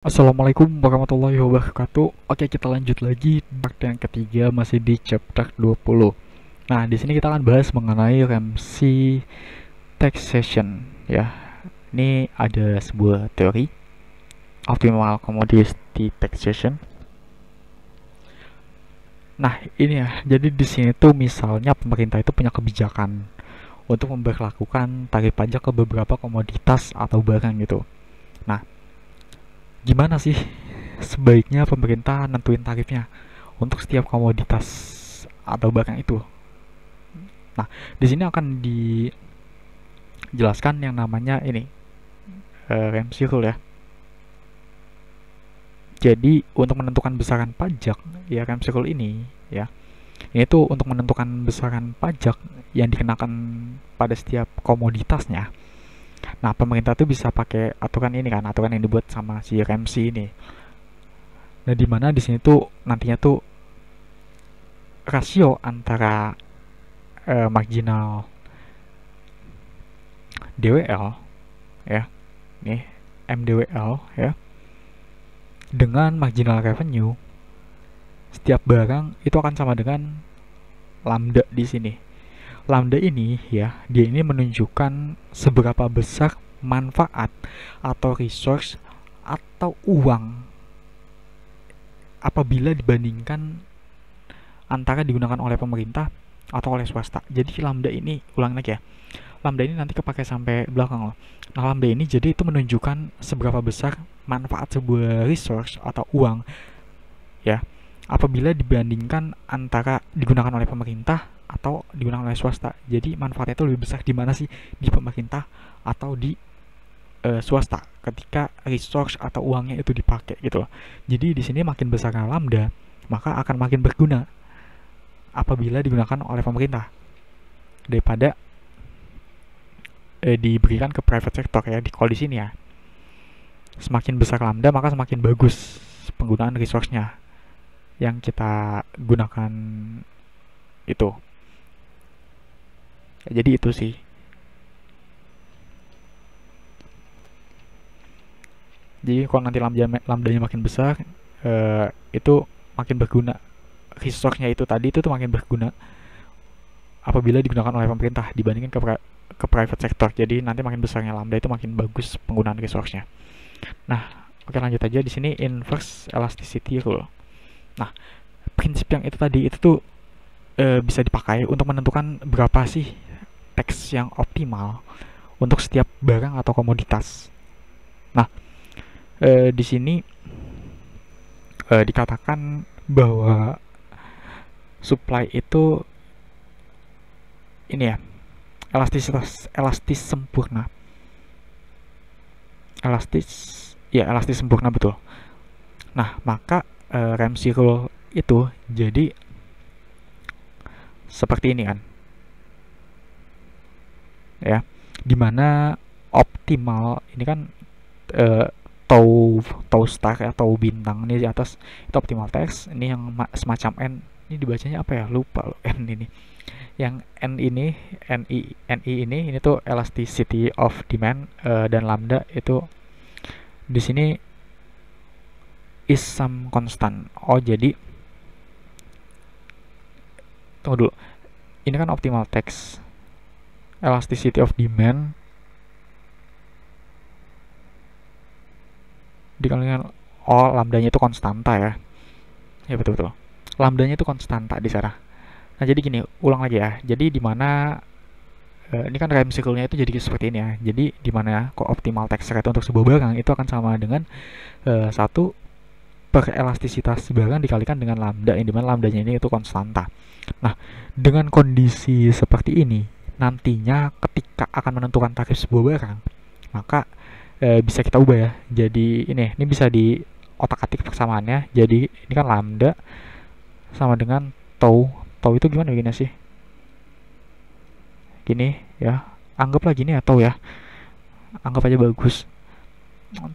Assalamualaikum warahmatullahi wabarakatuh. Oke, kita lanjut lagi part yang ketiga, masih di chapter 20. Nah, di sini kita akan bahas mengenai Ramsey taxation ya. Ini ada sebuah teori optimal commodity taxation. Nah, ini ya. Jadi di sini tuh misalnya pemerintah itu punya kebijakan untuk memberlakukan tarif pajak ke beberapa komoditas atau barang gitu. Nah, gimana sih sebaiknya pemerintah nentuin tarifnya untuk setiap komoditas atau barang itu? Nah, di sini akan dijelaskan yang namanya ini Ramsey rule ya. Jadi untuk menentukan besaran pajak ya, Ramsey rule ini ya, ini tuh untuk menentukan besaran pajak yang dikenakan pada setiap komoditasnya. Nah, pemerintah tuh bisa pakai aturan ini kan, aturan yang dibuat sama si Ramsey ini. Nah, di mana di sini tuh nantinya tuh rasio antara marginal DWL ya, nih MDWL ya, dengan marginal revenue setiap barang itu akan sama dengan lambda di sini. Lambda ini ya, dia ini menunjukkan seberapa besar manfaat atau resource atau uang apabila dibandingkan antara digunakan oleh pemerintah atau oleh swasta. Jadi lambda ini, ulang lagi ya, lambda ini nanti kepake sampai belakang loh. Nah, lambda ini jadi itu menunjukkan seberapa besar manfaat sebuah resource atau uang ya apabila dibandingkan antara digunakan oleh pemerintah atau digunakan oleh swasta. Jadi manfaatnya itu lebih besar di mana sih, di pemerintah atau di swasta ketika resource atau uangnya itu dipakai gitu loh. Jadi di sini makin besar lambda, maka akan makin berguna apabila digunakan oleh pemerintah daripada diberikan ke private sector ya. Di kalau di sini ya, semakin besar lambda maka semakin bagus penggunaan resource-nya yang kita gunakan itu. Ya, jadi itu sih. Jadi kalau nanti lambdanya makin besar, itu makin berguna. Resource-nya itu tadi itu tuh makin berguna apabila digunakan oleh pemerintah dibandingkan ke private sector. Jadi nanti makin besarnya lambda itu makin bagus penggunaan resource-nya. Nah, oke lanjut aja di sini inverse elasticity rule. Nah, prinsip yang itu tadi itu tuh bisa dipakai untuk menentukan berapa sih tax yang optimal untuk setiap barang atau komoditas. Nah, di sini dikatakan bahwa supply itu ini ya, elastis sempurna. Elastis sempurna betul. Nah, maka Ramsey rule itu jadi seperti ini kan. Ya, dimana optimal ini kan tau star atau bintang ini di atas itu optimal tax. Ini yang semacam N, ini dibacanya apa ya, lupa loh N ini. Yang N ini NI ini tuh elasticity of demand, dan lambda itu di sini is some constant. Oh, jadi tunggu dulu, ini kan optimal tax, elasticity of demand dikalikan, oh lambdanya itu konstanta ya. Ya betul lambdanya itu konstanta di sana. Nah, jadi gini, ulang lagi ya. Jadi di mana ini kan Ramsey rule-nya itu jadi seperti ini ya. Jadi di mana kok optimal tax rate untuk sebuah barang itu akan sama dengan 1 per elastisitas barang dikalikan dengan lambda, yang dimana lambdanya ini itu konstanta. Nah, dengan kondisi seperti ini, nantinya ketika akan menentukan tarif sebuah barang, maka bisa kita ubah ya. Jadi ini bisa di otak-atik persamaannya. Jadi ini kan lambda sama dengan tau itu gimana gini sih, gini ya, anggaplah gini atau ya, anggap aja bagus,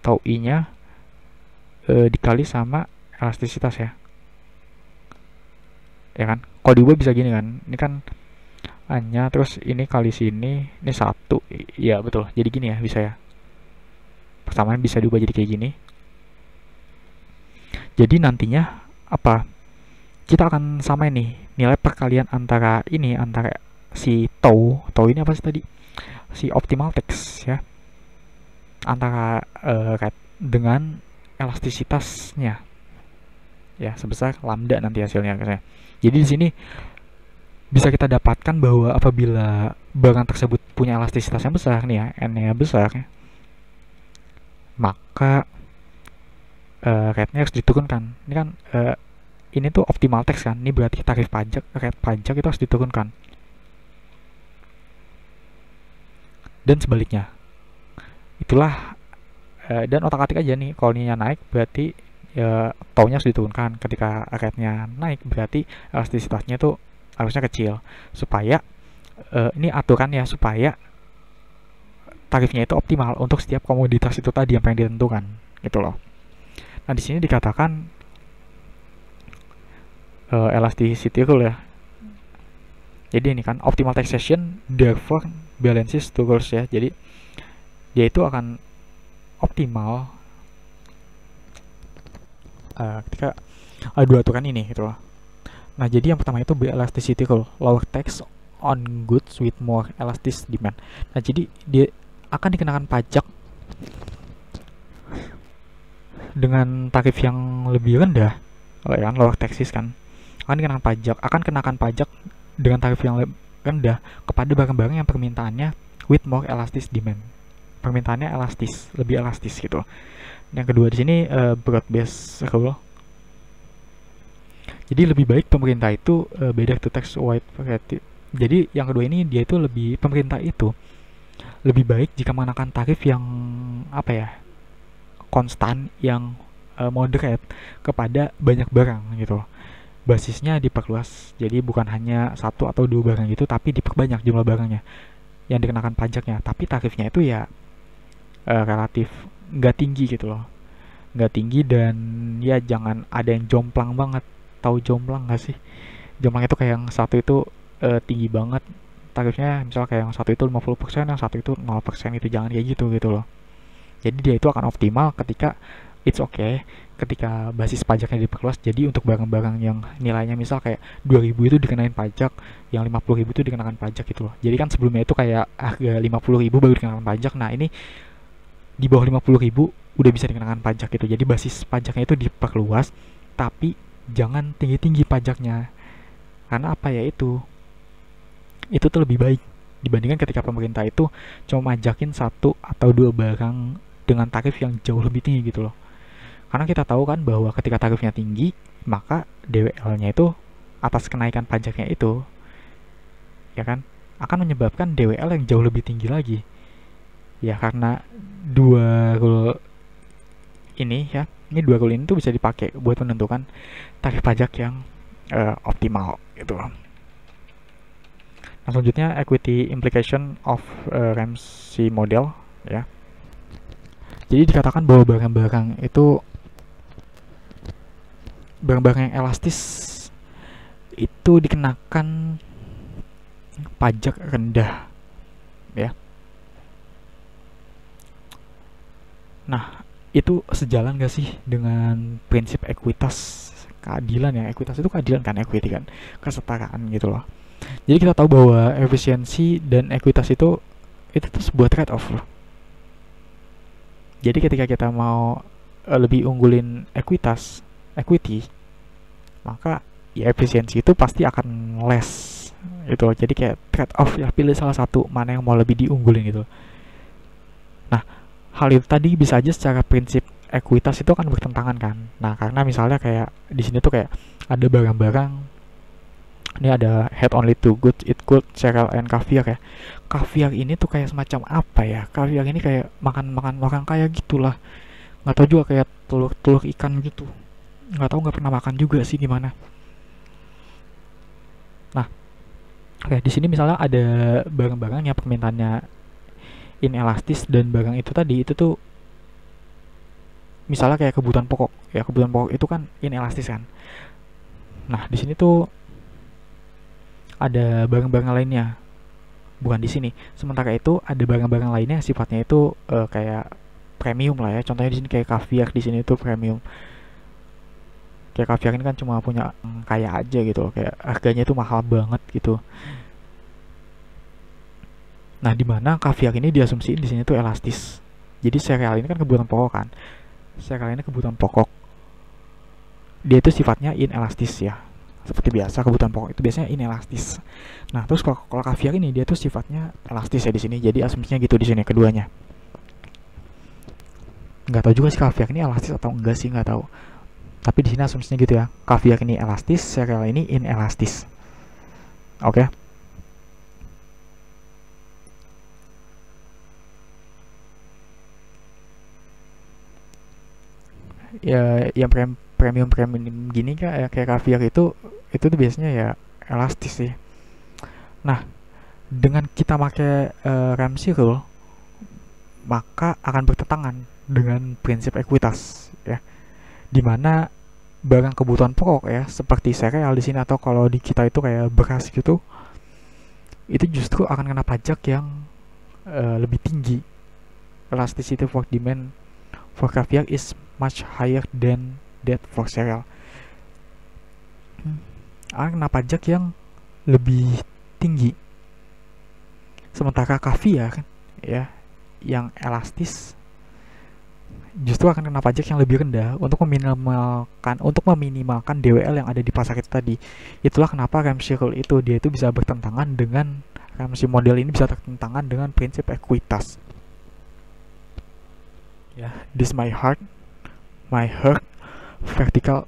tau i nya dikali sama elastisitas ya kan. Kalau diubah bisa gini kan, ini kan hanya terus ini kali sini, ini 1, ya betul, jadi gini ya, bisa ya, persamaan bisa diubah jadi kayak gini. Jadi nantinya apa? Kita akan sama nih nilai perkalian antara si tau ini apa sih tadi? Si optimal text ya, antara rate dengan elastisitasnya ya sebesar lambda nanti hasilnya. Jadi di sini bisa kita dapatkan bahwa apabila barang tersebut punya elastisitas yang besar nih ya, n-nya besar ya, maka rate-nya harus diturunkan. Ini kan ini tuh optimal tax kan, ini berarti tarif pajak, rate pajak itu harus diturunkan. Dan sebaliknya. Itulah dan otak-atik aja nih, kalau ininya naik berarti taunya harus diturunkan. Ketika rate-nya naik berarti elastisitasnya tuh harusnya kecil, supaya ini aturan ya, supaya tarifnya itu optimal untuk setiap komoditas itu tadi yang pengen ditentukan gitu loh. Nah di sini dikatakan elasticity rule ya. Jadi ini kan optimal taxation therefore balances two rules ya. Jadi dia itu akan optimal ketika ada dua aturan ini gitu loh. Nah jadi yang pertama itu elasticity rule, lower tax on goods with more elastic demand. Nah jadi dia akan dikenakan pajak dengan tarif yang lebih rendah, ya kan, lower taxes kan, akan kenakan pajak dengan tarif yang rendah kepada barang-barang yang permintaannya with more elastic demand, permintaannya lebih elastis gitu. Yang kedua di sini broad based rule. Jadi lebih baik pemerintah itu better to tax wide variety. Jadi yang kedua ini dia itu pemerintah itu lebih baik jika mengenakan tarif yang apa ya, konstan, yang moderate kepada banyak barang gitu. Basisnya diperluas, jadi bukan hanya satu atau dua barang gitu, tapi diperbanyak jumlah barangnya yang dikenakan pajaknya. Tapi tarifnya itu ya relatif nggak tinggi gitu loh, nggak tinggi, dan ya jangan ada yang jomplang banget. Tahu jomplang nggak sih? Jomplang itu kayak yang satu itu tinggi banget tarifnya, misalnya kayak yang satu itu 50%, yang satu itu 0%, itu jangan kayak gitu loh. Jadi dia itu akan optimal ketika it's okay, ketika basis pajaknya diperluas. Jadi untuk barang-barang yang nilainya misal kayak 2.000 itu dikenain pajak, yang 50.000 itu dikenakan pajak gitu loh. Jadi kan sebelumnya itu kayak harga 50.000 baru dikenakan pajak. Nah ini di bawah 50.000 udah bisa dikenakan pajak gitu. Jadi basis pajaknya itu diperluas, tapi jangan tinggi-tinggi pajaknya. Karena apa ya, itu tuh lebih baik dibandingkan ketika pemerintah itu cuma majakin satu atau dua barang dengan tarif yang jauh lebih tinggi gitu loh. Karena kita tahu kan bahwa ketika tarifnya tinggi, maka DWL-nya itu atas kenaikan pajaknya itu, ya kan, akan menyebabkan DWL yang jauh lebih tinggi lagi. Ya karena dua rule ini ya, dua rule ini tuh bisa dipakai buat menentukan tarif pajak yang optimal gitu. Nah selanjutnya equity implication of Ramsey model ya. Jadi dikatakan bahwa barang-barang yang elastis itu dikenakan pajak rendah ya. Nah itu sejalan gak sih dengan prinsip ekuitas, keadilan ya? Ekuitas itu keadilan kan, equity kan kesetaraan gitu loh. Jadi kita tahu bahwa efisiensi dan ekuitas itu tuh sebuah trade off loh. Jadi ketika kita mau lebih unggulin equity, maka ya efisiensi itu pasti akan less gitu. Jadi kayak trade off ya, pilih salah satu mana yang mau lebih diunggulin gitu. Nah hal itu tadi bisa aja secara prinsip ekuitas itu akan bertentangan kan. Nah karena misalnya kayak di sini tuh kayak ada barang-barang, ini ada head only two goods, it could, cereal and caviar ya. Caviar ini tuh kayak semacam apa ya? Caviar ini kayak makan orang kaya gitulah. Nggak tahu juga, kayak telur ikan gitu. Nggak tahu, nggak pernah makan juga sih gimana. Nah, kayak di sini misalnya ada barang-barang yang permintaannya inelastis, dan barang itu tadi itu tuh misalnya kayak kebutuhan pokok ya, kebutuhan pokok itu kan inelastis kan. Nah di sini tuh ada barang-barang lainnya, bukan di sini. Sementara itu ada barang-barang lainnya yang sifatnya itu kayak premium lah ya. Contohnya di sini kayak caviar, di sini itu premium. Kayak kaviar ini kan cuma punya kaya aja gitu, kayak harganya itu mahal banget gitu. Nah, di mana kaviar ini diasumsiin di sini tuh elastis. Jadi sereal ini kan kebutuhan pokok kan. Sereal ini kebutuhan pokok. Dia itu sifatnya inelastis ya. Seperti biasa kebutuhan pokok itu biasanya inelastis. Nah, terus kalau kaviar ini dia tuh sifatnya elastis ya di sini. Jadi asumsinya gitu di sini keduanya. Nggak tahu juga sih kaviar ini elastis atau enggak sih, nggak tahu. Tapi di sini asumsinya gitu ya. Kaviar ini elastis, sereal ini inelastis. Oke. Ya, yang premium gini kayak kaviar itu tuh biasanya ya elastis sih. Nah, dengan kita pakai Ramsey rule, maka akan bertentangan dengan prinsip ekuitas ya, dimana barang kebutuhan pokok ya seperti sereal di sini atau kalau di kita itu kayak beras gitu, itu justru akan kena pajak yang lebih tinggi. Elasticity for demand for caviar is much higher than that for cereal. Akan kena pajak yang lebih tinggi. Sementara caviar ya yang elastis justru akan kena pajak yang lebih rendah untuk meminimalkan DWL yang ada di pasar itu tadi. Itulah kenapa Ramsey rule itu dia itu bisa bertentangan dengan Ramsey model ini, bisa bertentangan dengan prinsip ekuitas. Ya, this my heart vertical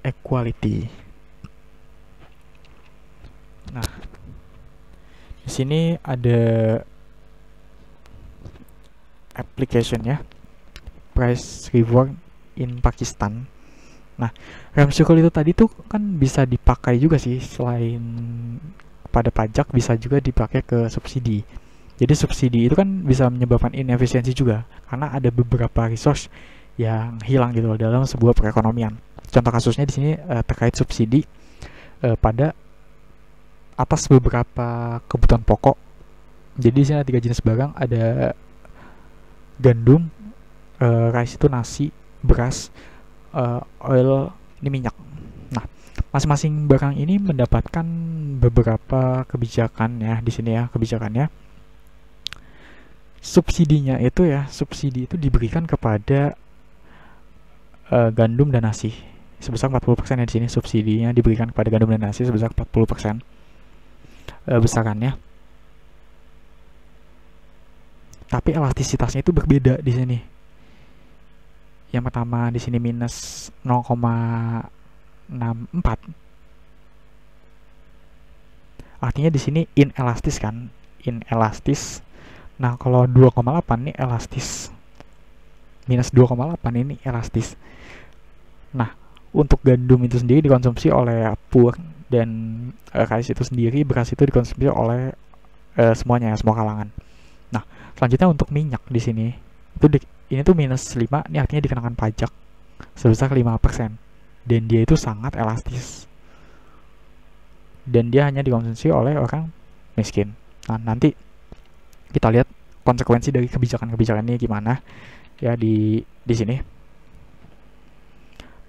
equality. Nah, di sini ada application ya, price reward in Pakistan. Nah, Ramsey rule itu tadi tuh kan bisa dipakai juga sih, selain pada pajak bisa juga dipakai ke subsidi. Jadi subsidi itu kan bisa menyebabkan inefisiensi juga, karena ada beberapa resource yang hilang gitu loh dalam sebuah perekonomian. Contoh kasusnya di sini terkait subsidi pada atas beberapa kebutuhan pokok. Jadi di sini ada 3 jenis barang, ada gandum, rice itu nasi, beras, oil ini minyak. Nah, masing-masing barang ini mendapatkan beberapa kebijakan ya di sini ya, kebijakannya. Subsidi itu diberikan kepada gandum dan nasi sebesar 40% ya. Di sini subsidinya diberikan kepada gandum dan nasi sebesar 40% besarannya. Tapi elastisitasnya itu berbeda di sini. Yang pertama di sini minus 0,64. Artinya di sini inelastis kan? Inelastis. Nah, kalau 2,8 ini elastis. Minus 2,8 ini elastis. Nah, untuk gandum itu sendiri dikonsumsi oleh poor, dan rice itu sendiri, beras itu dikonsumsi oleh semuanya, semua kalangan. Nah, selanjutnya untuk minyak di sini itu ini tuh minus 5, ini artinya dikenakan pajak sebesar 5%. Dan dia itu sangat elastis. Dan dia hanya dikonsumsi oleh orang miskin. Nah, nanti kita lihat konsekuensi dari kebijakan-kebijakan ini gimana ya di sini.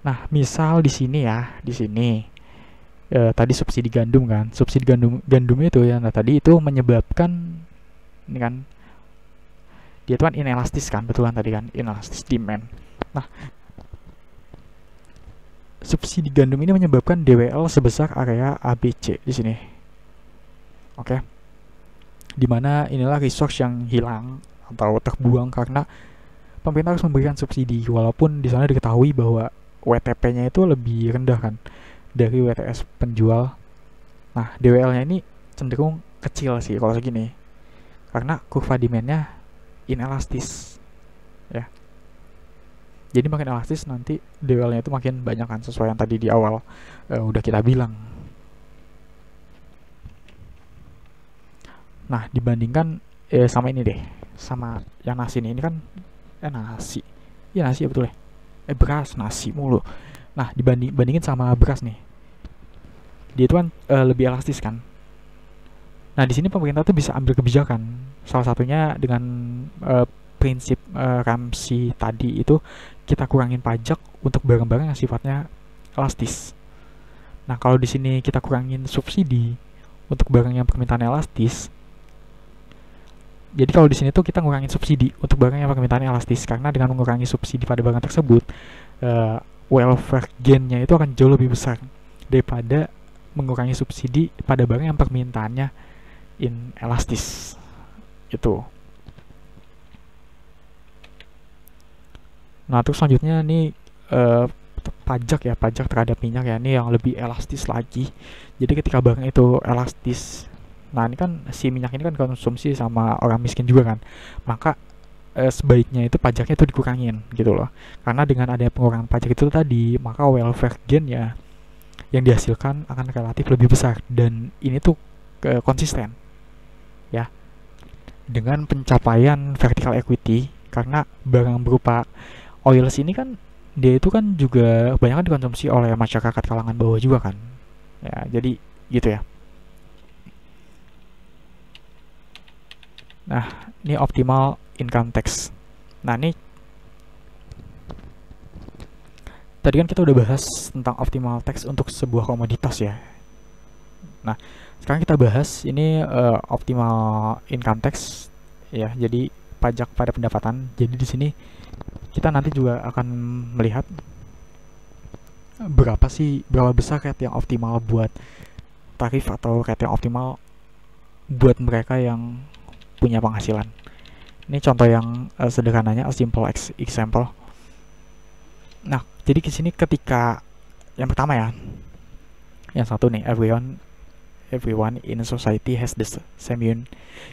Nah, misal di sini ya, di sini tadi subsidi gandum kan, subsidi gandum itu ya, nah tadi itu menyebabkan ini kan, dia itu kan inelastis kan, betulan tadi kan, inelastis demand. Nah, subsidi gandum ini menyebabkan DWL sebesar area ABC di sini. Oke. Dimana inilah resource yang hilang atau terbuang karena pemerintah harus memberikan subsidi, walaupun di sana diketahui bahwa WTP-nya itu lebih rendah kan dari WTS penjual. Nah, DWL-nya ini cenderung kecil sih kalau segini, karena kurva demand-nya inelastis ya. Jadi makin elastis nanti DWL-nya itu makin banyak kan, sesuai yang tadi di awal udah kita bilang. Nah, dibandingkan sama ini deh, sama yang nasi nih, ini kan nasi. Iya nasi ya betul ya. Beras, nasi mulu. Nah, dibandingin sama beras nih. Dia itu kan lebih elastis kan. Nah, di sini pemerintah tuh bisa ambil kebijakan. Salah satunya dengan prinsip Ramsey tadi itu, kita kurangin pajak untuk barang-barang yang sifatnya elastis. Nah, kalau di sini kita kurangin subsidi untuk barang yang permintaan elastis, jadi kalau di sini tuh kita ngurangin subsidi untuk barang yang permintaan elastis, karena dengan mengurangi subsidi pada barang tersebut, welfare gain-nya itu akan jauh lebih besar daripada mengurangi subsidi pada barang yang permintaannya inelastis. Itu. Nah, terus selanjutnya nih pajak ya, pajak terhadap minyak ya, ini yang lebih elastis lagi. Jadi ketika barang itu elastis, nah ini kan si minyak ini kan konsumsi sama orang miskin juga kan, maka sebaiknya itu pajaknya itu dikurangin gitu loh. Karena dengan adanya pengurangan pajak itu tadi, maka welfare gain ya yang dihasilkan akan relatif lebih besar, dan ini tuh konsisten ya dengan pencapaian vertical equity, karena barang berupa oils ini kan dia itu kan juga banyak kan dikonsumsi oleh masyarakat kalangan bawah juga kan ya, jadi gitu ya. Nah, ini optimal income tax. Nah, ini tadi kan kita udah bahas tentang optimal tax untuk sebuah komoditas ya. Nah, sekarang kita bahas ini optimal income tax ya, jadi pajak pada pendapatan. Jadi di sini kita nanti juga akan melihat berapa besar rate yang optimal buat tarif atau rate yang optimal buat mereka yang punya penghasilan. Ini contoh yang sederhananya, a simple example. Nah, jadi di sini ketika yang pertama ya, yang satu nih, everyone in society has the same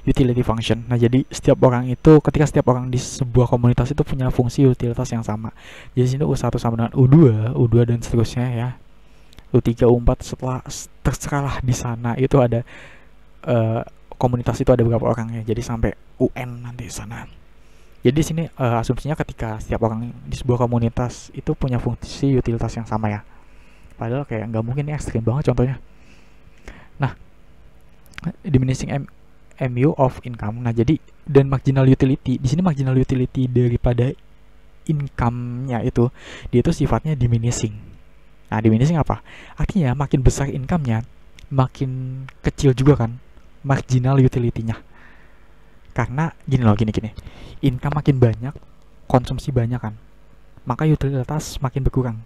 utility function. Nah, jadi ketika setiap orang di sebuah komunitas itu punya fungsi utilitas yang sama. Jadi sini U1 sama dengan U2 dan seterusnya ya. U3, U4 setelah terserahlah di sana itu ada komunitas itu ada berapa orang ya. Jadi sampai UN nanti di sana. Jadi di sini asumsinya ketika setiap orang di sebuah komunitas itu punya fungsi utilitas yang sama ya. Padahal kayak nggak mungkin, ini ekstrim banget contohnya. Nah, diminishing MU of income. Nah, jadi dan marginal utility. Di sini marginal utility daripada income-nya itu, dia itu sifatnya diminishing. Nah, diminishing apa? Artinya makin besar income-nya, makin kecil juga kan marginal utility-nya. Karena gini. Income makin banyak, konsumsi banyak kan, maka utilitas makin berkurang.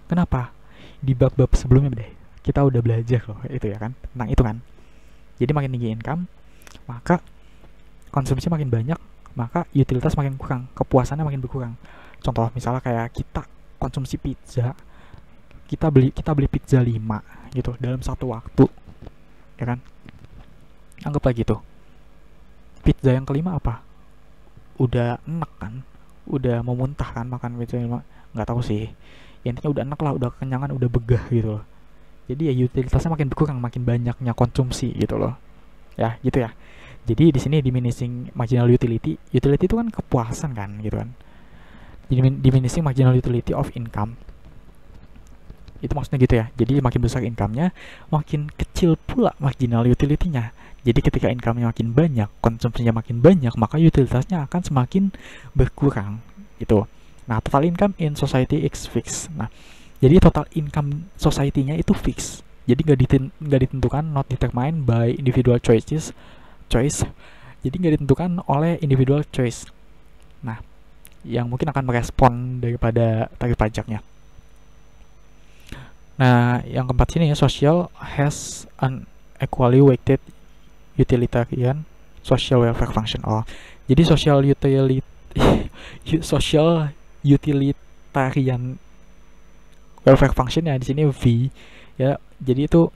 Kenapa? Di bab-bab sebelumnya deh, kita udah belajar loh itu ya kan, tentang itu kan. Jadi makin tinggi income, maka konsumsi makin banyak, maka utilitas makin kurang, kepuasannya makin berkurang. Contoh misalnya kayak kita konsumsi pizza, kita beli pizza 5 gitu dalam satu waktu, ya kan? Anggaplah gitu. Pizza yang kelima apa? Udah enak kan? Udah mau muntah kan makan pizza 5? Nggak tahu sih. Ya, intinya udah enak lah, udah kenyangan, udah begah gitu loh. Jadi ya utilitasnya makin berkurang, makin banyaknya konsumsi gitu loh. Ya, gitu ya. Jadi di sini diminishing marginal utility. Utility itu kan kepuasan kan gitu kan. Diminishing marginal utility of income. Itu maksudnya gitu ya. Jadi makin besar income-nya, makin kecil pula marginal utility-nya. Jadi ketika income-nya makin banyak, konsumsinya makin banyak, maka utilitasnya akan semakin berkurang gitu. Nah, total income in society is fixed. Nah, jadi total income society-nya itu fix. Jadi nggak ditentukan, not determined by individual choice. Jadi nggak ditentukan oleh individual choice. Nah, yang mungkin akan merespon daripada tarif pajaknya. Nah, yang keempat sini ya, social has an equally weighted utilitarian social welfare function. Oh, jadi social utilitarian welfare function ya di sini V ya. Jadi itu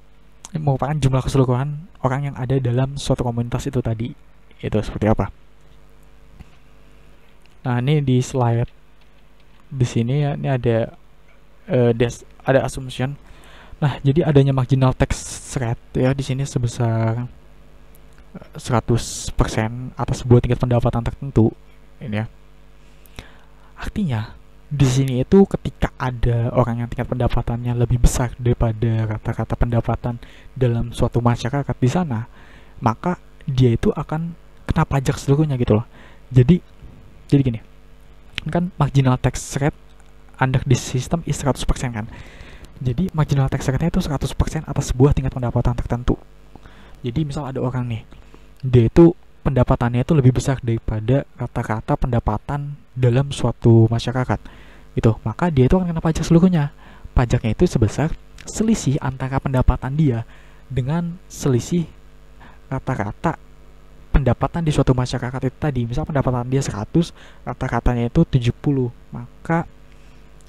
merupakan jumlah keseluruhan orang yang ada dalam suatu komunitas itu tadi. Itu seperti apa? Nah, ini di slide di sini ya, ini ada assumption. Nah, jadi adanya marginal tax rate ya di sini sebesar 100% atas sebuah tingkat pendapatan tertentu ini ya. Artinya di sini itu ketika ada orang yang tingkat pendapatannya lebih besar daripada rata-rata pendapatan dalam suatu masyarakat di sana, maka dia itu akan kena pajak seluruhnya gitu loh. Jadi gini, kan marginal tax rate under this system is 100% kan. Jadi marginal tax rate-nya itu 100% atas sebuah tingkat pendapatan tertentu. Jadi misal ada orang nih, dia itu pendapatannya itu lebih besar daripada rata-rata pendapatan dalam suatu masyarakat gitu, maka dia itu akan kena pajak seluruhnya. Pajaknya itu sebesar selisih antara pendapatan dia dengan selisih rata-rata pendapatan di suatu masyarakat itu tadi. Misal pendapatan dia 100, rata-ratanya itu 70, maka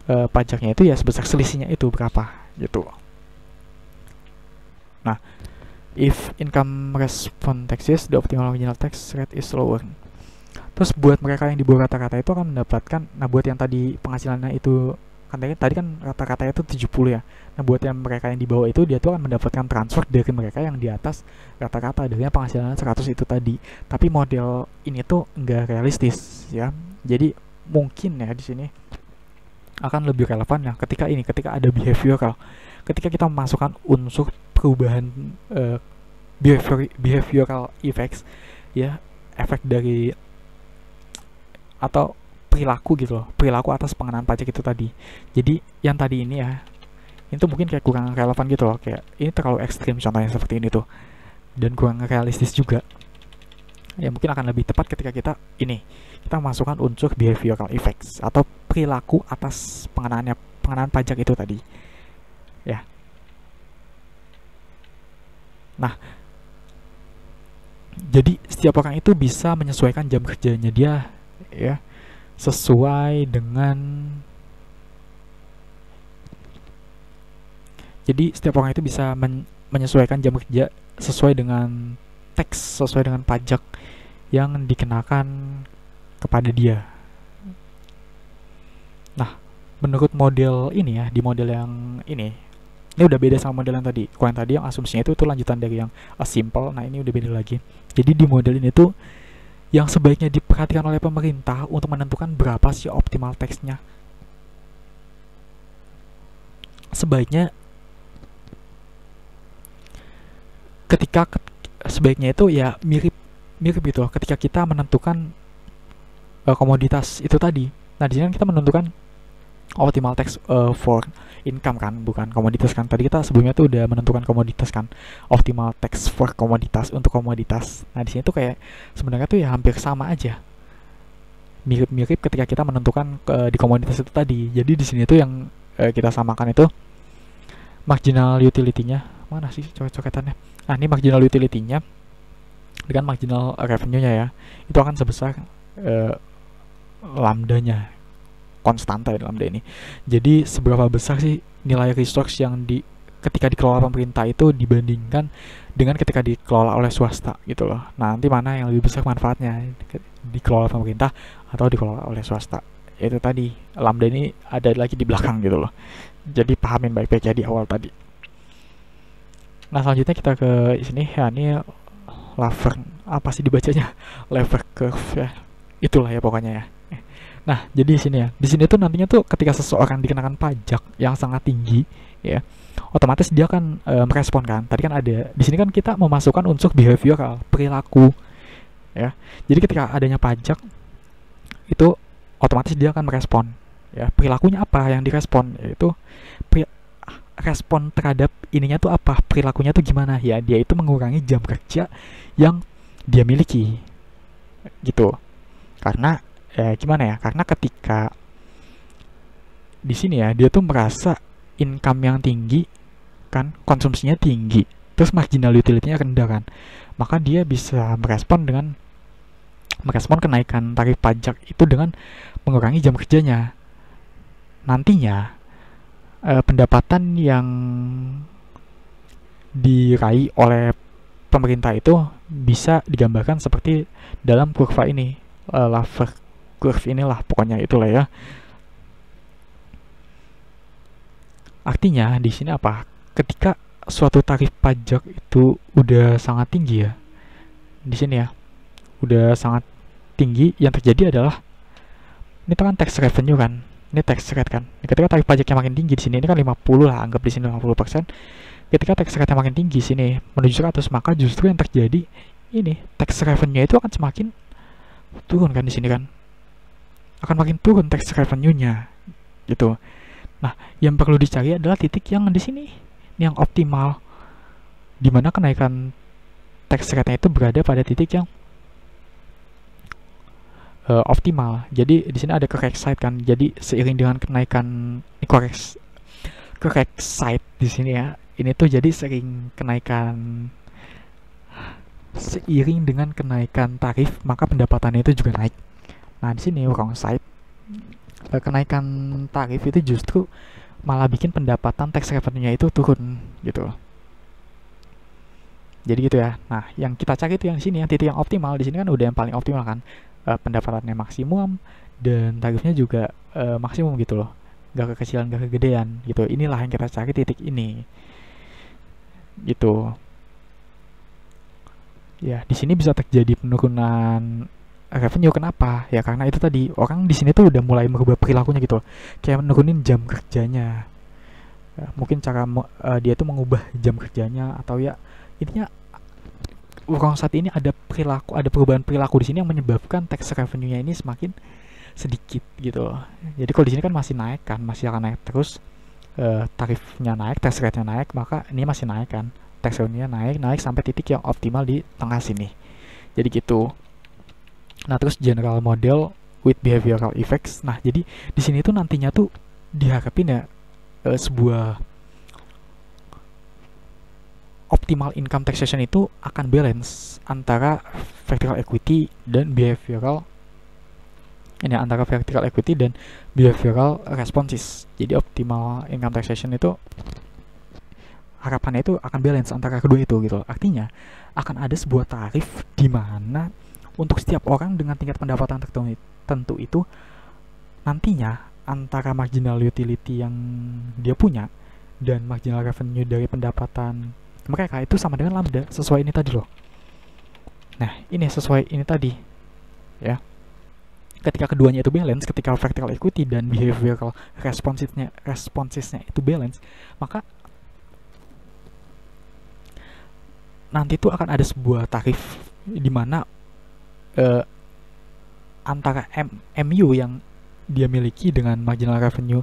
pajaknya itu ya sebesar selisihnya itu berapa gitu. Nah, if income response taxes, the optimal marginal tax rate is lower. Terus buat mereka yang di bawah rata-rata itu akan mendapatkan, nah buat yang tadi penghasilannya itu kan tadi kan rata-ratanya itu 70 ya. Nah buat yang mereka yang di bawah itu, dia tuh akan mendapatkan transfer dari mereka yang di atas rata-rata dengan penghasilannya 100 itu tadi. Tapi model ini tuh enggak realistis ya. Jadi mungkin ya di sini akan lebih relevan ya ketika ada behavioral. Ketika kita memasukkan unsur perubahan behavioral effects ya, efek dari atau perilaku gitu loh, perilaku atas pengenaan pajak itu tadi. Jadi yang tadi ini ya, itu mungkin kayak kurang relevan gitu loh, kayak ini terlalu ekstrim contohnya seperti ini tuh, dan kurang realistis juga. Ya mungkin akan lebih tepat ketika kita masukkan unsur behavioral effects atau perilaku atas pengenaan pajak itu tadi ya. Nah, jadi setiap orang itu bisa menyesuaikan jam kerjanya dia ya sesuai dengan, jadi setiap orang itu bisa menyesuaikan jam kerja sesuai dengan tax, sesuai dengan pajak yang dikenakan kepada dia. Nah, menurut model ini ya, di model yang ini udah beda sama model yang tadi. Kalau yang tadi yang asumsinya itu lanjutan dari yang simple, nah ini udah beda lagi. Jadi di model ini tuh yang sebaiknya diperhatikan oleh pemerintah untuk menentukan berapa sih optimal tax-nya. Sebaiknya sebaiknya itu ya mirip gitu loh, ketika kita menentukan komoditas itu tadi. Nah, di sini kita menentukan optimal tax for income kan, bukan komoditas kan. Tadi kita sebelumnya tuh udah menentukan komoditas kan, optimal tax for komoditas, untuk komoditas. Nah, di sini tuh kayak sebenarnya tuh ya hampir sama aja, mirip-mirip ketika kita menentukan di komoditas itu tadi. Jadi di sini tuh yang kita samakan itu marginal utility-nya. Mana sih coret-coretannya? Nah, ini marginal utility-nya dengan marginal revenue-nya ya, itu akan sebesar lambdanya, konstanta ya lambda ini. Jadi seberapa besar sih nilai resource yang ketika dikelola pemerintah itu dibandingkan dengan ketika dikelola oleh swasta gitu loh. Nah, nanti mana yang lebih besar manfaatnya, dikelola pemerintah atau dikelola oleh swasta. Itu tadi lambda ini ada lagi di belakang gitu loh. Jadi pahamin baik-baik ya di awal tadi. Nah, selanjutnya kita ke sini ya, ini lever, apa sih dibacanya? Lever curve ya. Itulah ya pokoknya ya. Nah, jadi di sini tuh nantinya tuh ketika seseorang dikenakan pajak yang sangat tinggi ya, otomatis dia akan merespon kan. Tadi kan ada di sini kan kita memasukkan unsur behavioral, perilaku ya. Jadi ketika adanya pajak itu otomatis dia akan merespon ya. Perilakunya apa yang direspon? Yaitu respon terhadap ininya tuh apa? Perilakunya tuh gimana? Ya, dia itu mengurangi jam kerja yang dia miliki gitu. Karena gimana ya? Karena ketika di sini ya, dia tuh merasa income yang tinggi kan, konsumsinya tinggi, terus marginal utility-nya rendah kan, maka dia bisa merespon kenaikan tarif pajak itu dengan mengurangi jam kerjanya. Nantinya pendapatan yang diraih oleh pemerintah itu bisa digambarkan seperti dalam kurva ini, lever curve inilah pokoknya, itulah ya. Artinya di sini apa? Ketika suatu tarif pajak itu udah sangat tinggi ya, di sini ya, udah sangat tinggi, yang terjadi adalah ini kan tax revenue kan, ini tax rate kan. Ketika tarif pajaknya makin tinggi di sini, ini kan 50 lah, anggap di sini 50%. Ketika tax rate-nya makin tinggi sini menuju 100, maka justru yang terjadi ini tax revenue itu akan semakin turun kan, di sini kan akan makin turun tax revenue-nya gitu. Nah, yang perlu dicari adalah titik yang di sini, yang optimal, di mana kenaikan tax rate-nya itu berada pada titik yang optimal. Jadi di sini ada correct side kan. Jadi seiring dengan kenaikan correct side di sini ya, ini tuh jadi seiring dengan kenaikan tarif, maka pendapatannya itu juga naik. Nah, di sini wrong side, kenaikan tarif itu justru malah bikin pendapatan tax revenue-nya itu turun gitu. Jadi gitu ya. Nah, yang kita cari itu yang di sini, yang titik yang optimal. Di sini kan udah yang paling optimal kan, pendapatannya maksimum dan tarifnya juga maksimum gitu loh, gak kekecilan gak kegedean gitu. Inilah yang kita cari, titik ini gitu ya. Di sini bisa terjadi penurunan revenue. Kenapa ya? Karena itu tadi, orang di sini tuh udah mulai merubah perilakunya gitu loh. Kayak menurunin jam kerjanya ya, mungkin cara dia tuh mengubah jam kerjanya, atau ya intinya orang saat ini ada perubahan perilaku di sini yang menyebabkan tax revenue-nya ini semakin sedikit gitu loh. Jadi kalau di sini kan masih naik kan, masih akan naik terus, tarifnya naik, tax rate-nya naik, maka ini masih naik kan, tax revenue-nya naik sampai titik yang optimal di tengah sini. Jadi gitu. Nah, terus general model with behavioral effects. Nah, jadi di sini tuh nantinya tuh diharapin ya, sebuah optimal income taxation itu akan balance antara vertical equity dan behavioral responses. Jadi optimal income taxation itu harapannya itu akan balance antara kedua itu gitu. Artinya akan ada sebuah tarif di mana untuk setiap orang dengan tingkat pendapatan tertentu itu nantinya antara marginal utility yang dia punya dan marginal revenue dari pendapatan mereka itu sama dengan lambda, sesuai ini tadi loh. Nah, ini sesuai ini tadi ya. Ketika keduanya itu balance, ketika vertical equity dan behavioral responsesnya itu balance, maka nanti itu akan ada sebuah tarif di mana antara MU yang dia miliki dengan marginal revenue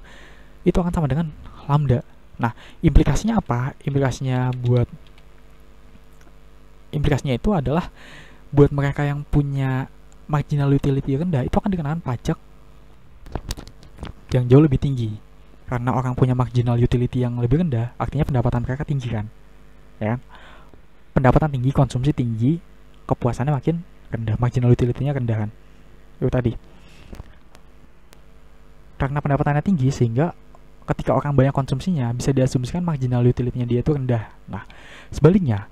itu akan sama dengan lambda. Nah, implikasinya apa? Implikasinya itu adalah buat mereka yang punya marginal utility rendah itu akan dikenakan pajak yang jauh lebih tinggi. Karena orang punya marginal utility yang lebih rendah, artinya pendapatan mereka tinggi kan. Ya kan? Pendapatan tinggi, konsumsi tinggi, kepuasannya makin rendah, marginal utility-nya rendah kan. Itu tadi. Karena pendapatannya tinggi sehingga ketika orang banyak konsumsinya, bisa diasumsikan marginal utility-nya dia itu rendah. Nah, sebaliknya,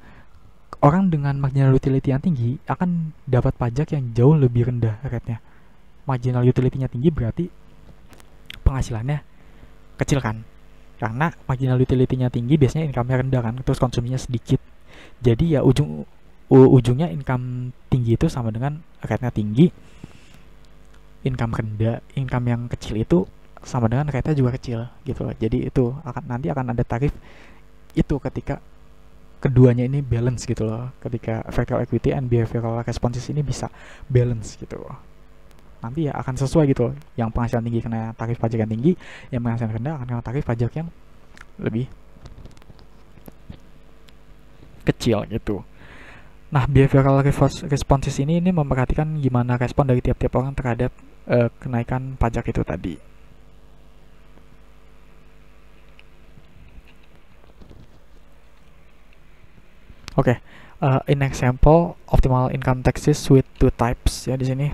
orang dengan marginal utility yang tinggi akan dapat pajak yang jauh lebih rendah rate-nya. Marginal utility-nya tinggi berarti penghasilannya kecil kan. Karena marginal utility-nya tinggi biasanya income-nya rendah kan, terus konsumsinya sedikit. Jadi ya ujungnya income tinggi itu sama dengan rate-nya tinggi. Income rendah, income yang kecil itu sama dengan rate-nya juga kecil gitu loh. Jadi itu nanti akan ada tarif itu ketika keduanya ini balance gitu loh. Ketika vertical equity and behavioral responses ini bisa balance gitu loh. Nanti ya akan sesuai gitu loh. Yang penghasilan tinggi kena tarif pajak yang tinggi, yang penghasilan rendah akan kena tarif pajak yang lebih kecil gitu. Nah, behavioral responses ini memperhatikan gimana respon dari tiap-tiap orang terhadap kenaikan pajak itu tadi. Oke, in example optimal income taxes with two types ya di sini.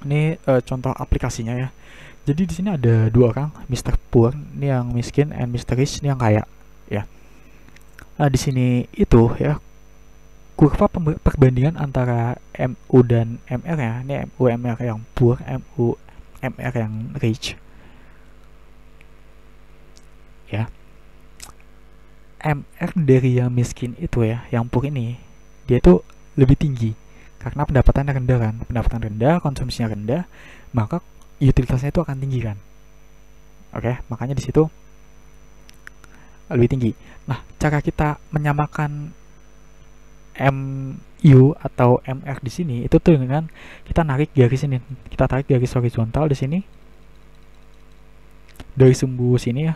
Ini contoh aplikasinya ya. Jadi di sini ada dua orang, Mr. Poor, ini yang miskin, and Mr. Rich, ini yang kaya ya. Nah, di sini itu ya kurva perbandingan antara MU dan MR ya. Ini MU MR yang poor, MU MR yang rich. Ya. MR dari yang miskin itu ya, yang poor ini, dia itu lebih tinggi karena pendapatannya rendah kan. Pendapatan rendah, konsumsinya rendah, maka utilitasnya itu akan tinggi kan. Oke, makanya di situ lebih tinggi. Nah, cara kita menyamakan MU atau MR di sini itu tuh dengan kita narik garis ini. Kita tarik garis horizontal di sini. dari sumbu sini ya,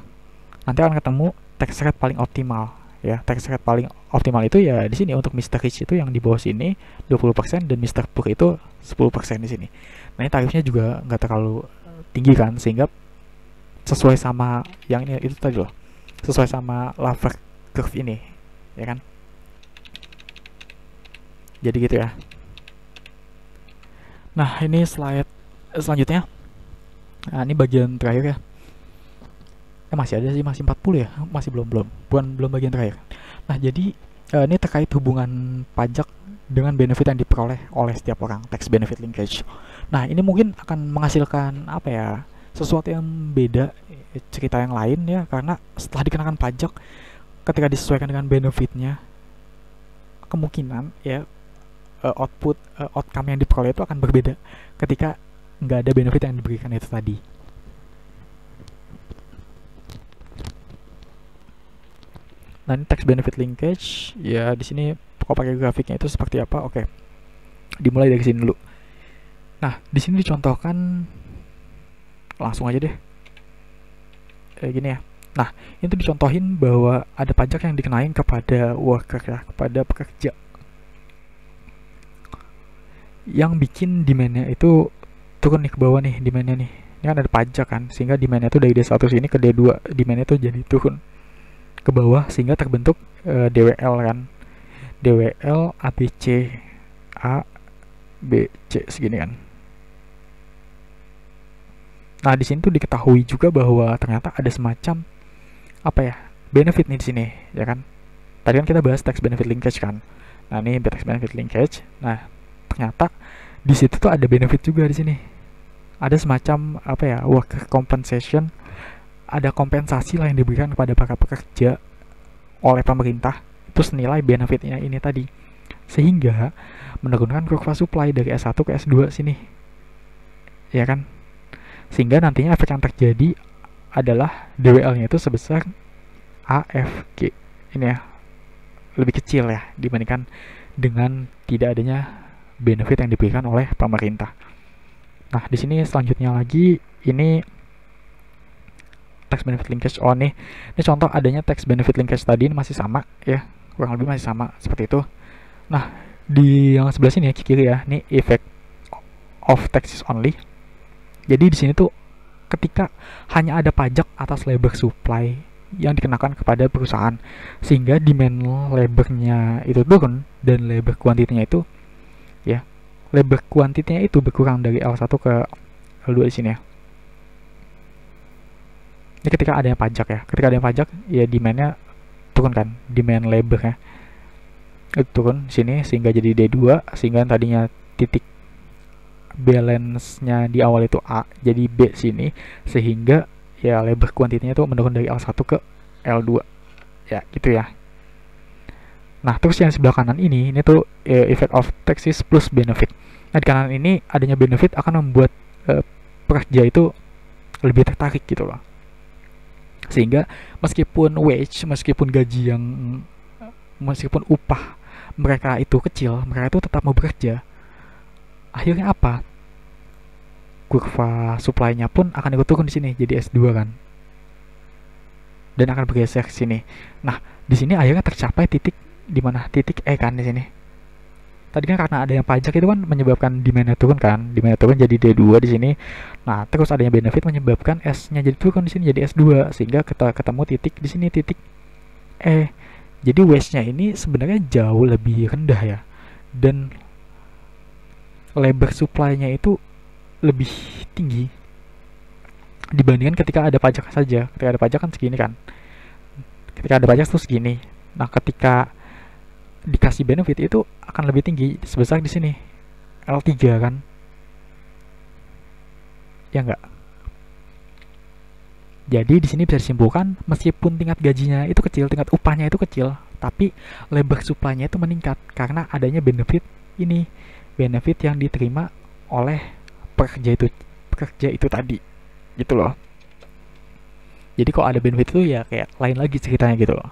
nanti akan ketemu tax rate paling optimal ya. Tax rate paling optimal itu ya di sini untuk Mr. Rich itu yang di bawah sini 20% dan Mr. Poor itu 10% di sini. Nah, ini tarifnya juga nggak terlalu tinggi kan, sehingga sesuai sama yang ini itu tadi loh. Sesuai sama Laffer curve ini, ya kan? Jadi gitu ya. Nah, ini slide selanjutnya. Nah, ini bagian terakhir ya. Masih ada sih, masih 40 ya, masih belum bagian terakhir. Nah, jadi ini terkait hubungan pajak dengan benefit yang diperoleh oleh setiap orang, tax benefit linkage. Nah, ini mungkin akan menghasilkan apa ya, sesuatu yang beda, cerita yang lain ya, karena setelah dikenakan pajak, ketika disesuaikan dengan benefitnya, kemungkinan ya outcome yang diperoleh itu akan berbeda ketika nggak ada benefit yang diberikan itu tadi. Nah, ini tax benefit linkage ya, di sini kalau pakai grafiknya itu seperti apa? Oke, dimulai dari sini dulu. Nah, di sini dicontohkan, langsung aja deh kayak gini ya. Nah, itu dicontohin bahwa ada pajak yang dikenain kepada worker ya, kepada pekerja, yang bikin demandnya itu turun nih ke bawah nih, demandnya nih. Ini kan ada pajak kan, sehingga demandnya itu dari D1 sini ke D2, demandnya itu jadi turun ke bawah, sehingga terbentuk DWL kan, DWL ABC A B C segini kan. Nah, di sini tuh diketahui juga bahwa ternyata ada semacam apa ya, benefit nih di sini ya kan. Tadi kan kita bahas tax benefit linkage kan. Nah, ini tax benefit linkage. Nah, ternyata di situ tuh ada benefit juga di sini. Ada semacam apa ya, worker compensation, ada kompensasi lah yang diberikan kepada para pekerja oleh pemerintah itu senilai benefitnya ini tadi, sehingga menurunkan kurva supply dari S1 ke S2 sini ya kan, sehingga nantinya efek yang terjadi adalah DWL-nya itu sebesar AFG ini ya, lebih kecil ya dibandingkan dengan tidak adanya benefit yang diberikan oleh pemerintah. Nah, di sini selanjutnya lagi ini tax benefit linkage. Oh nih, ini contoh adanya tax benefit linkage tadi, ini masih sama ya, kurang lebih masih sama seperti itu. Nah, di yang sebelah sini ya, kiri ya, ini effect of taxes only. Jadi di sini tuh ketika hanya ada pajak atas labor supply yang dikenakan kepada perusahaan, sehingga demand labornya itu turun dan labor quantity-nya itu ya, labor quantity-nya itu berkurang dari L1 ke L2 di sini ya. Ini ketika adanya pajak ya, ketika adanya pajak ya demand-nya turun kan, demand labor ya itu turun sini, sehingga jadi D2, sehingga tadinya titik balance-nya di awal itu A jadi B sini, sehingga ya labor quantity-nya itu menurun dari L1 ke L2 ya gitu ya. Nah, terus yang sebelah kanan ini tuh effect of taxes plus benefit. Nah, di kanan ini adanya benefit akan membuat pekerja itu lebih tertarik gitu loh, sehingga meskipun wage, meskipun gaji yang, meskipun upah mereka itu kecil, mereka itu tetap mau bekerja. Akhirnya apa? Kurva supply-nya pun akan ikut turun di sini jadi S2 kan, dan akan bergeser ke sini. Nah, di sini akhirnya tercapai titik di mana, titik E kan di sini. Tadi kan karena ada yang pajak itu kan menyebabkan demand-nya turun kan, demand-nya turun jadi D2 di sini. Nah, terus adanya benefit menyebabkan S-nya jadi turun di sini jadi S2, sehingga kita ketemu titik di sini, titik E. Jadi waste-nya ini sebenarnya jauh lebih rendah ya, dan labor supply-nya itu lebih tinggi dibandingkan ketika ada pajak saja. Ketika ada pajak kan segini kan, ketika ada pajak tuh segini. Nah, ketika dikasih benefit itu akan lebih tinggi, sebesar di sini L3 kan, ya enggak? Jadi di sini bisa disimpulkan, meskipun tingkat gajinya itu kecil, tingkat upahnya itu kecil, tapi labor supply-nya itu meningkat karena adanya benefit ini, benefit yang diterima oleh pekerja itu tadi gitu loh. Jadi kalau ada benefit itu ya kayak lain lagi ceritanya gitu loh.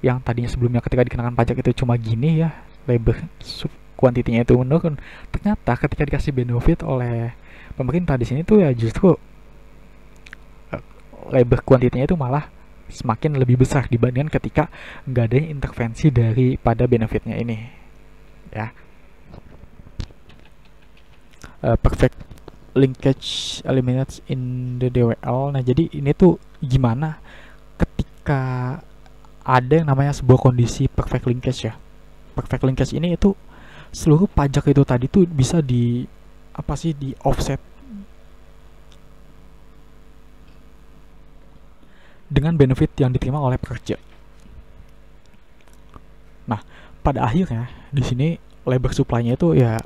Yang tadinya sebelumnya ketika dikenakan pajak itu cuma gini ya, labor quantity-nya itu menurun, ternyata ketika dikasih benefit oleh pemerintah di sini tuh ya justru labor kuantitinya itu malah semakin lebih besar dibandingkan ketika nggak adanya intervensi daripada benefitnya ini ya. Perfect linkage eliminates in the DWL. Nah jadi ini tuh gimana ketika ada yang namanya sebuah kondisi perfect linkage ya. Perfect linkage ini itu seluruh pajak itu tadi tuh bisa di di offset dengan benefit yang diterima oleh pekerja. Nah, pada akhirnya di sini labor supply-nya itu ya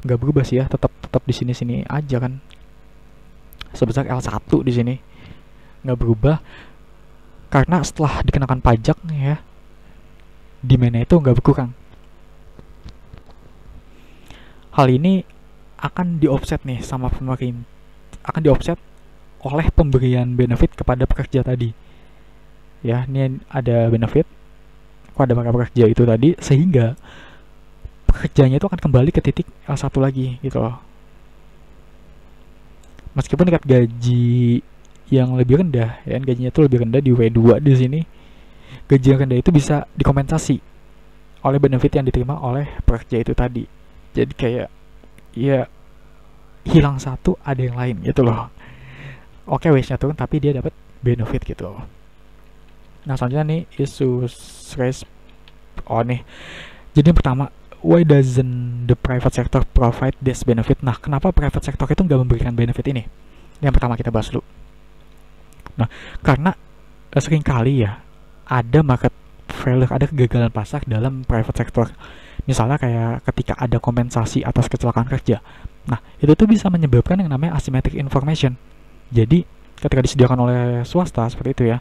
nggak berubah sih ya, tetap di sini aja kan. Sebesar L1 di sini nggak berubah karena setelah dikenakan pajak ya, demand-nya itu nggak berkurang. Hal ini akan di-offset nih sama pemerintah, akan di-offset oleh pemberian benefit kepada pekerja tadi. Ya, ini ada benefit kepada para pekerja itu tadi, sehingga pekerjanya itu akan kembali ke titik L1 lagi gitu loh. Meskipun tingkat gaji yang lebih rendah, ya gajinya itu lebih rendah di W2 di sini, gaji yang rendah itu bisa dikompensasi oleh benefit yang diterima oleh pekerja itu tadi. Jadi kayak ya hilang satu ada yang lain gitu loh. Oke, wage-nya turun tapi dia dapat benefit gitu loh. Nah selanjutnya nih isu raise nih. Jadi yang pertama, why doesn't the private sector provide this benefit? Nah kenapa private sector itu nggak memberikan benefit ini? Yang pertama kita bahas dulu. Nah karena seringkali ya ada market failure, ada kegagalan pasar dalam private sector. Misalnya kayak ketika ada kompensasi atas kecelakaan kerja. Nah itu tuh bisa menyebabkan yang namanya asymmetric information. Jadi ketika disediakan oleh swasta seperti itu ya,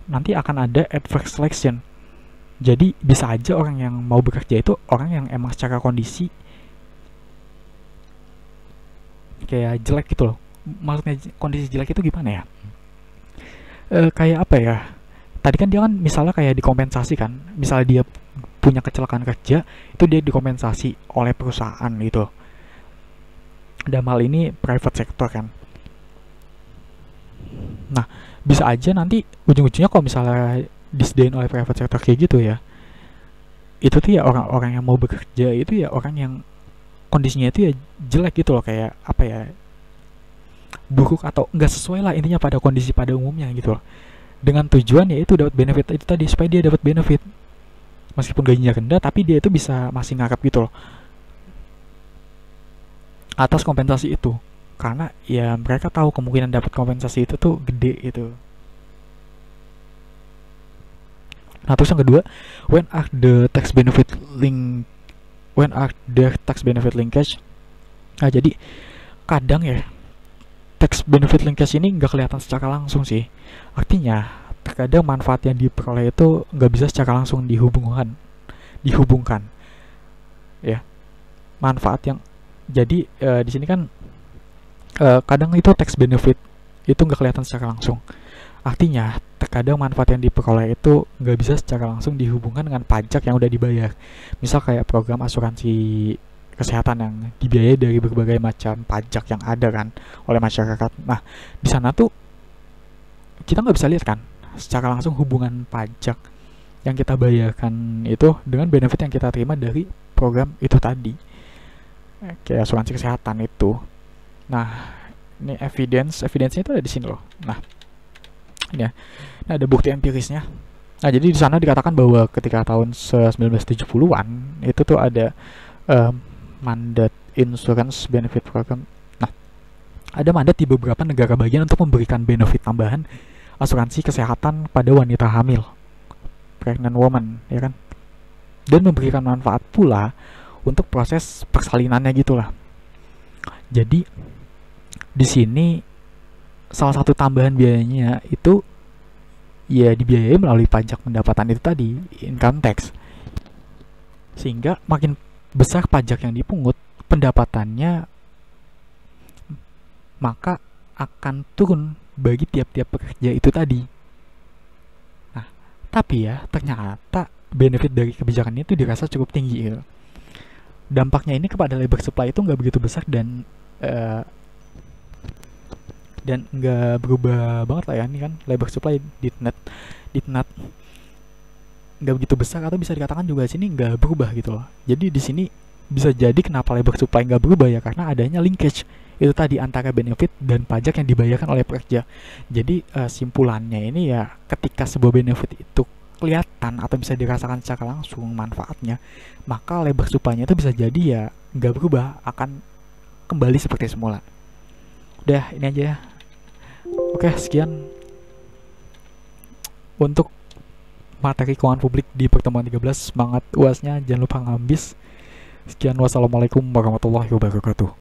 nanti akan ada adverse selection. Jadi bisa aja orang yang mau bekerja itu orang yang emang secara kondisi kayak jelek gitu loh. Maksudnya kondisi jelek itu gimana ya? Kayak apa ya? Tadi kan dia kan misalnya kayak dikompensasi kan. Misalnya dia punya kecelakaan kerja, itu dia dikompensasi oleh perusahaan gitu. Dalam hal ini private sector kan. Nah, bisa aja nanti ujung-ujungnya kalau misalnya disediain oleh private sector kayak gitu ya, itu tuh ya orang-orang yang mau bekerja itu ya orang yang kondisinya itu ya jelek gitu loh, kayak apa ya, buruk atau enggak sesuai lah intinya pada kondisi pada umumnya gitu loh. Dengan tujuan ya itu dapat benefit itu tadi, supaya dia dapat benefit meskipun gajinya rendah tapi dia itu bisa masih ngarap gitu loh atas kompensasi itu. Karena ya mereka tahu kemungkinan dapat kompensasi itu tuh gede gitu. Nah terus yang kedua, when are the tax benefit linkage? Nah jadi kadang ya tax benefit linkage ini nggak kelihatan secara langsung sih. Artinya terkadang manfaat yang diperoleh itu nggak bisa secara langsung dihubungkan ya. Manfaat yang jadi di sini kan kadang itu tax benefit itu nggak kelihatan secara langsung. Artinya terkadang manfaat yang diperoleh itu nggak bisa secara langsung dihubungkan dengan pajak yang udah dibayar. Misal kayak program asuransi kesehatan yang dibiayai dari berbagai macam pajak yang ada kan oleh masyarakat. Nah di sana tuh kita nggak bisa lihat kan secara langsung hubungan pajak yang kita bayarkan itu dengan benefit yang kita terima dari program itu tadi, kayak asuransi kesehatan itu. Nah, ini evidence-nya itu ada di sini loh. Nah, ini ya. Nah, ada bukti empirisnya. Nah, jadi di sana dikatakan bahwa ketika tahun 1970-an itu tuh ada mandat insurance benefit program. Nah, ada mandat di beberapa negara bagian untuk memberikan benefit tambahan asuransi kesehatan pada wanita hamil, pregnant woman, ya kan? Dan memberikan manfaat pula untuk proses persalinannya gitulah. Jadi di sini salah satu tambahan biayanya itu ya dibiayai melalui pajak pendapatan itu tadi, income tax. Sehingga makin besar pajak yang dipungut, pendapatannya maka akan turun bagi tiap-tiap pekerja itu tadi. Nah, tapi ya ternyata benefit dari kebijakan itu dirasa cukup tinggi gitu. Dampaknya ini kepada labor supply itu nggak begitu besar dan dan nggak berubah banget lah ya. Ini kan labor supply did not nggak begitu besar, atau bisa dikatakan juga sini nggak berubah gitu loh. Jadi di sini bisa jadi kenapa labor supply nggak berubah ya, karena adanya linkage itu tadi antara benefit dan pajak yang dibayarkan oleh pekerja. Jadi simpulannya ini ya, ketika sebuah benefit itu kelihatan atau bisa dirasakan secara langsung manfaatnya, maka labor supply-nya itu bisa jadi ya nggak berubah, akan kembali seperti semula. Udah, ini aja ya. Oke, sekian untuk materi keuangan publik di pertemuan 13. Semangat UASnya, jangan lupa ngambis. Sekian, wassalamualaikum warahmatullahi wabarakatuh.